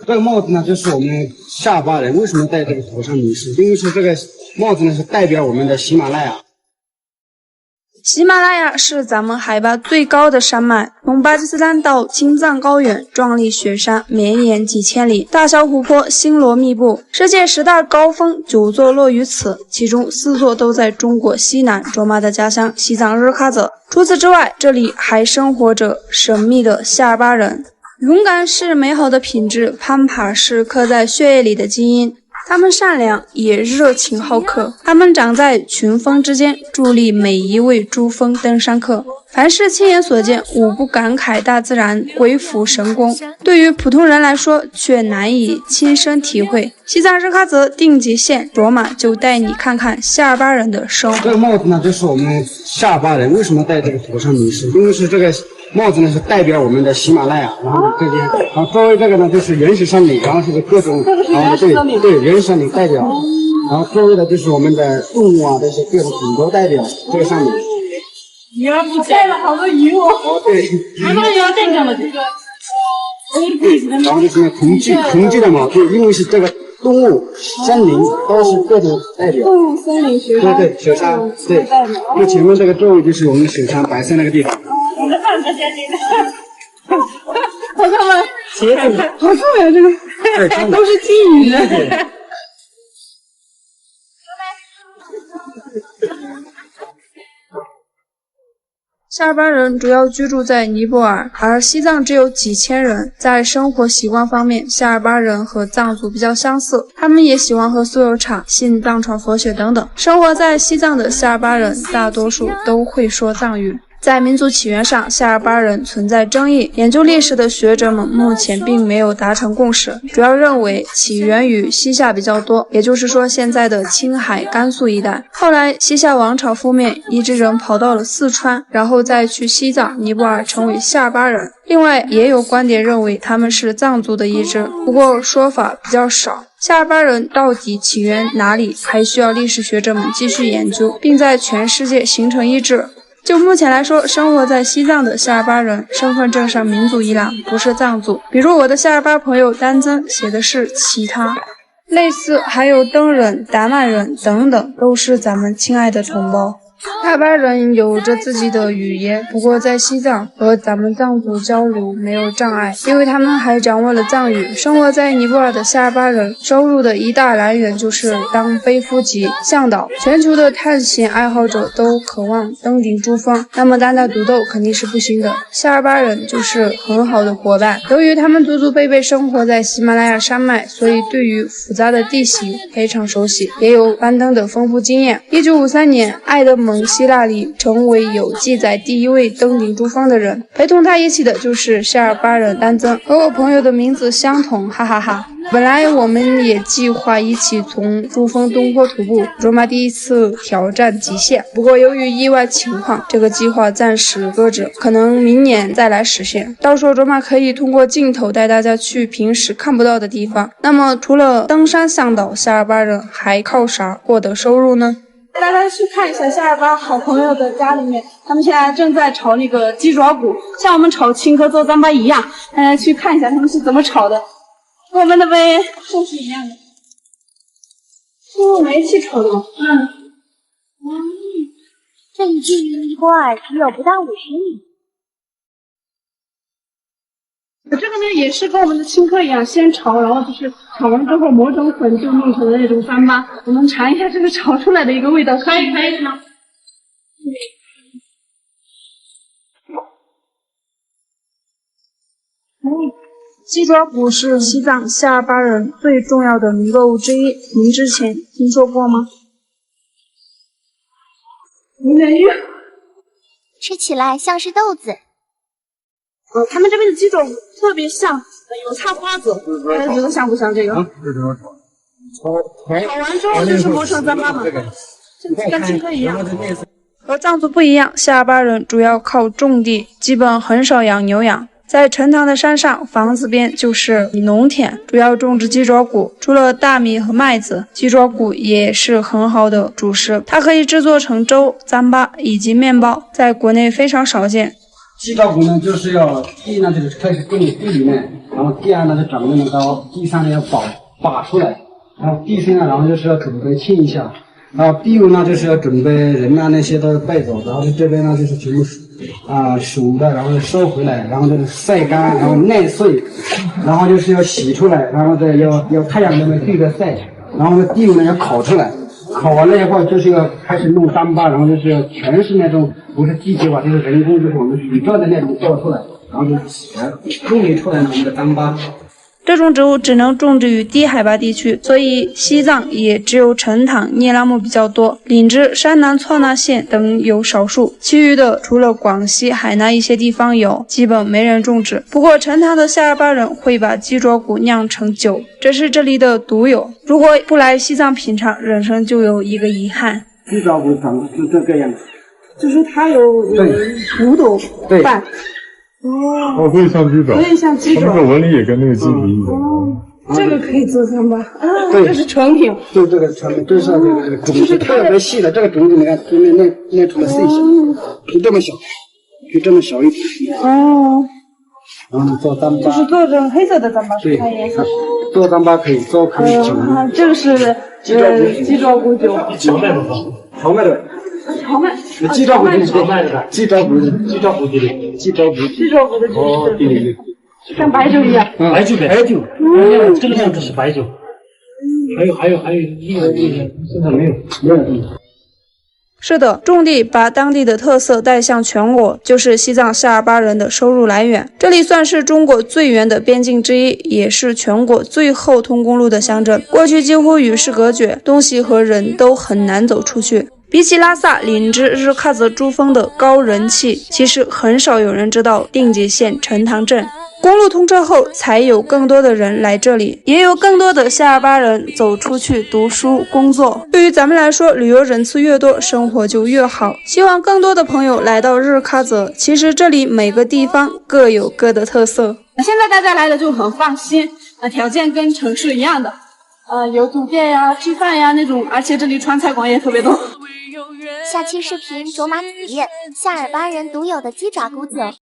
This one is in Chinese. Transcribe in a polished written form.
这个帽子呢，就是我们下巴人为什么戴这个头上呢？是因为是这个帽子呢是代表我们的喜马拉雅。喜马拉雅是咱们海拔最高的山脉，从巴基斯坦到青藏高原，壮丽雪山绵延几千里，大小湖泊星罗密布。世界10大高峰9座落于此，其中4座都在中国西南卓玛的家乡西藏日喀则。除此之外，这里还生活着神秘的夏尔巴人。勇敢是美好的品质，攀爬是刻在血液里的基因。他们善良也热情好客，他们长在群峰之间，助力每一位珠峰登山客。凡是亲眼所见，无不感慨大自然鬼斧神工，对于普通人来说却难以亲身体会。西藏日喀则定极县卓玛就带你看看夏尔巴人的生活。这个帽子呢，就是我们夏尔巴人为什么戴这个头上呢？是因为是这个帽子呢是代表我们的喜马拉雅，然后这边，然后周围这个呢就是原始山岭，然后是各种，然后对原始山岭代表，然后周围的就是我们的动物啊，这些各种品种代表这个上面。你要不带了好多鱼哦。对，很多人要带上了这个。然后就是统计的嘛，就因为是这个动物、森林都是各种代表。动物、森林、雪山。对，雪山，对。就前面这个周围就是我们雪山白色那个地方。我的汉子先进的。好看吗？好看呀，这个都是金鱼的。夏尔巴人主要居住在尼泊尔，而西藏只有几千人。在生活习惯方面，夏尔巴人和藏族比较相似，他们也喜欢喝酥油茶、信藏传佛学等等。生活在西藏的夏尔巴人大多数都会说藏语。在民族起源上，夏尔巴人存在争议，研究历史的学者们目前并没有达成共识，主要认为起源于西夏比较多，也就是说现在的青海、甘肃一带。后来西夏王朝覆灭，一支人跑到了四川，然后再去西藏、尼泊尔成为夏尔巴人。另外也有观点认为他们是藏族的一支，不过说法比较少。夏尔巴人到底起源哪里，还需要历史学者们继续研究，并在全世界形成一致。就目前来说，生活在西藏的夏尔巴人身份证上民族一栏不是藏族，比如我的夏尔巴朋友丹增写的是其他。类似还有登人、达曼人等等，都是咱们亲爱的同胞。夏尔巴人有着自己的语言，不过在西藏和咱们藏族交流没有障碍，因为他们还掌握了藏语。生活在尼泊尔的夏尔巴人收入的一大来源就是当背夫及向导。全球的探险爱好者都渴望登顶珠峰，那么单打独斗肯定是不行的，夏尔巴人就是很好的伙伴。由于他们祖祖辈辈生活在喜马拉雅山脉，所以对于复杂的地形非常熟悉，也有攀登的丰富经验。1953年，爱德蒙·希拉里成为有记载第一位登顶珠峰的人，陪同他一起的就是夏尔巴人丹增，和我朋友的名字相同，哈哈哈。本来我们也计划一起从珠峰东坡徒步，卓玛第一次挑战极限，不过由于意外情况，这个计划暂时搁置，可能明年再来实现。到时候卓玛可以通过镜头带大家去平时看不到的地方。那么除了登山向导，夏尔巴人还靠啥获得收入呢？大家去看一下夏尔巴好朋友的家里面，他们现在正在炒那个鸡爪骨，像我们炒青稞做糌粑一样。大家去看一下他们是怎么炒的，跟我们的呗都是一样的，是用煤气炒的吗？这里距离尼泊尔只有不到50米。这个呢也是跟我们的青稞一样，先炒，然后就是炒完之后磨成粉，就弄成了那种糌粑。我们尝一下这个炒出来的一个味道，可以吗？鸡爪骨是西藏夏尔巴人最重要的农作物之一，您之前听说过吗？吃起来像是豆子。他们这边的鸡爪骨特别像有菜花子，大家觉得像不像这个？炒完之后就是磨成糌粑嘛，跟青稞一样。和藏族不一样，夏尔巴人主要靠种地，基本很少养牛羊。在陈塘的山上，房子边就是农田，主要种植鸡爪骨。除了大米和麦子，鸡爪骨也是很好的主食，它可以制作成粥、糌粑以及面包，在国内非常少见。鸡爪骨呢，就是要第一呢就是开始种地里面，然后第二呢就长得那么高，第三呢要拔出来，然后第四呢，然后就是要准备清一下，然后第五呢就是要准备人啊那些都带走，然后这边呢就是全部熟的，然后收回来，然后就是晒干，然后耐碎，然后就是要洗出来，然后再要太阳那边对着晒，然后呢第五呢要烤出来。烤完了以后，就是要开始弄糌粑，然后就是要全是那种不是机械化，就是人工，就是我们水稻的那种做出来，然后就弄理出来我们的糌粑。这种植物只能种植于低海拔地区，所以西藏也只有陈塘、聂拉木比较多，林芝、山南错那县等有少数，其余的除了广西、海南一些地方有，基本没人种植。不过陈塘的夏尔巴人会把鸡爪骨酿成酒，这是这里的独有。如果不来西藏品尝，人生就有一个遗憾。鸡爪骨长得是这个样子，就是它有骨头瓣。哦，所以像鸡爪，所以像鸡爪，它那个纹理也跟那个鸡皮一样。这个可以做糌粑啊，这是成品。就这个成品，这是这个种子特别细的，这个种子你看，这边练出了细小，就这么小，就这么小一点。哦。然后做糌粑，就是做成黑色的糌粑，对，看颜色。做糌粑可以做可以酒。这个是鸡爪骨酒。荞麦的，荞麦的。荞麦。鸡爪骨就是荞麦的，鸡爪骨的，鸡爪骨的，鸡爪骨。鸡爪骨的酒。哦，对对对。像白酒一样。白酒。这个样子是白酒。还有另外一个现在没有。是的，种地把当地的特色带向全国，就是西藏夏尔巴人的收入来源。这里算是中国最远的边境之一，也是全国最后通公路的乡镇，过去几乎与世隔绝，东西和人都很难走出去。比起拉萨、林芝、日喀则珠峰的高人气，其实很少有人知道定结县陈塘镇。公路通车后，才有更多的人来这里，也有更多的夏尔巴人走出去读书、工作。对于咱们来说，旅游人次越多，生活就越好。希望更多的朋友来到日喀则。其实这里每个地方各有各的特色。现在大家来的就很放心，条件跟城市一样的，有酒店呀、吃饭呀那种，而且这里川菜馆也特别多。下期视频卓玛体验夏尔巴人独有的鸡爪骨酒。